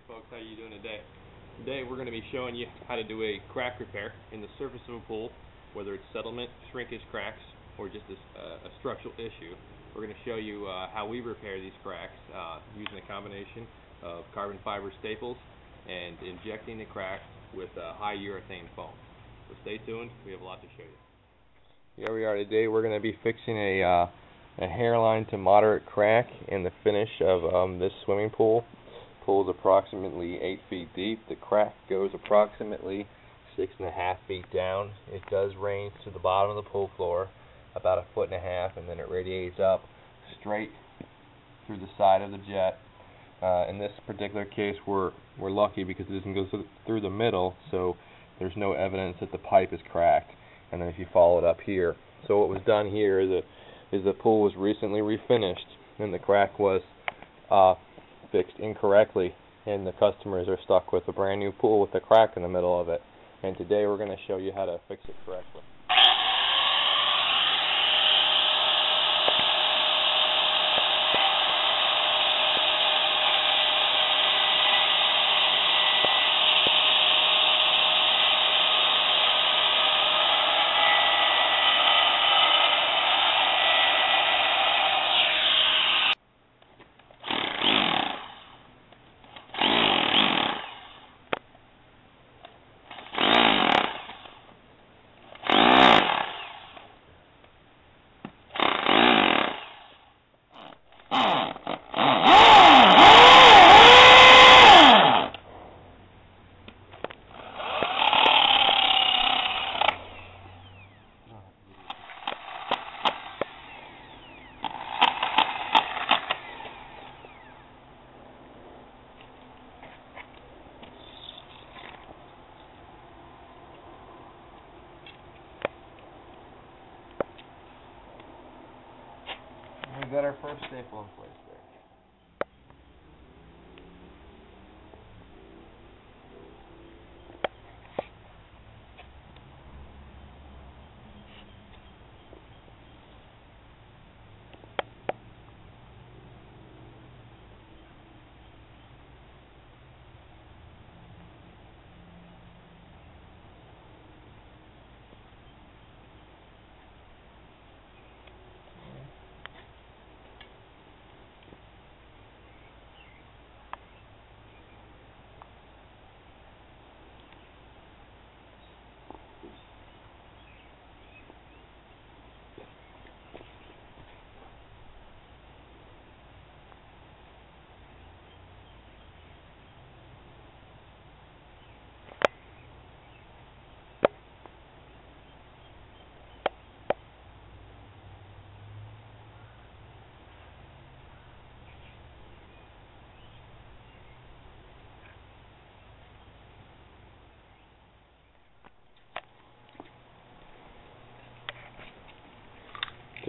folks, how you doing today? Today we're going to be showing you how to do a crack repair in the surface of a pool, whether it's settlement, shrinkage cracks, or just a structural issue. We're going to show you how we repair these cracks using a combination of carbon fiber staples and injecting the crack with high urethane foam. So stay tuned, we have a lot to show you. Here we are today. We're going to be fixing a hairline to moderate crack in the finish of this swimming pool. The pool is approximately 8 feet deep. The crack goes approximately 6.5 feet down. It does range to the bottom of the pool floor about 1.5 feet, and then it radiates up straight through the side of the jet. In this particular case, we're lucky because it doesn't go through the middle, so there's no evidence that the pipe is cracked. And then if you follow it up here, so what was done here is the pool was recently refinished, and the crack was fixed incorrectly, and the customers are stuck with a brand new pool with a crack in the middle of it. And today we're going to show you how to fix it correctly. We got our first staple in place there.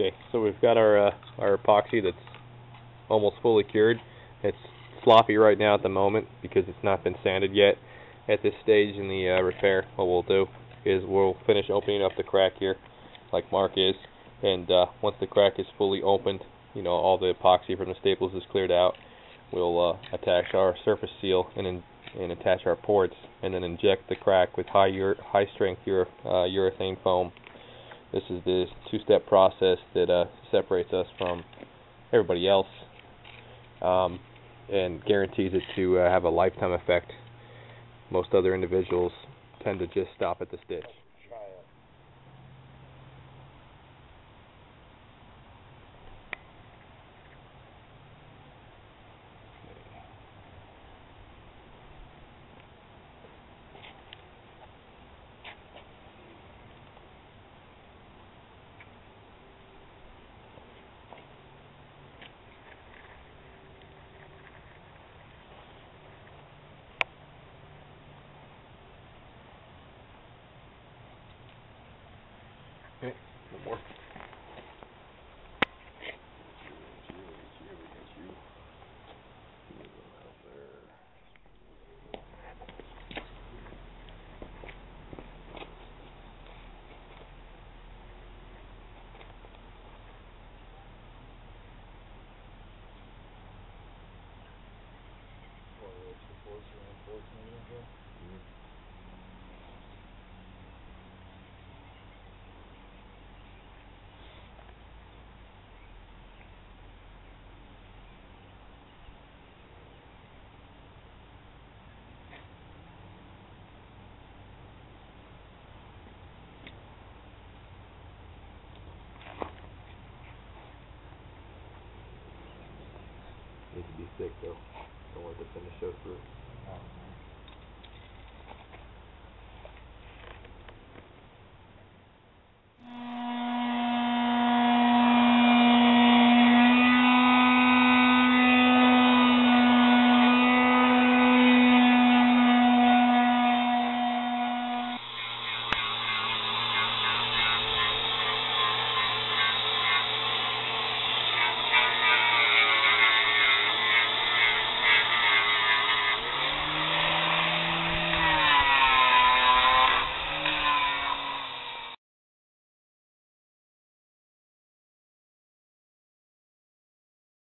Okay, so we've got our epoxy that's almost fully cured. It's sloppy right now at the moment because it's not been sanded yet. At this stage in the repair, what we'll do is we'll finish opening up the crack here, like Mark is, and once the crack is fully opened, you know, all the epoxy from the staples is cleared out, we'll attach our surface seal and attach our ports, and then inject the crack with high strength urethane foam. This is the two-step process that separates us from everybody else and guarantees it to have a lifetime effect. Most other individuals tend to just stop at the stitch. Okay, one more. those reinforcement in here. Needs to be thick though. Don't let the finish show through.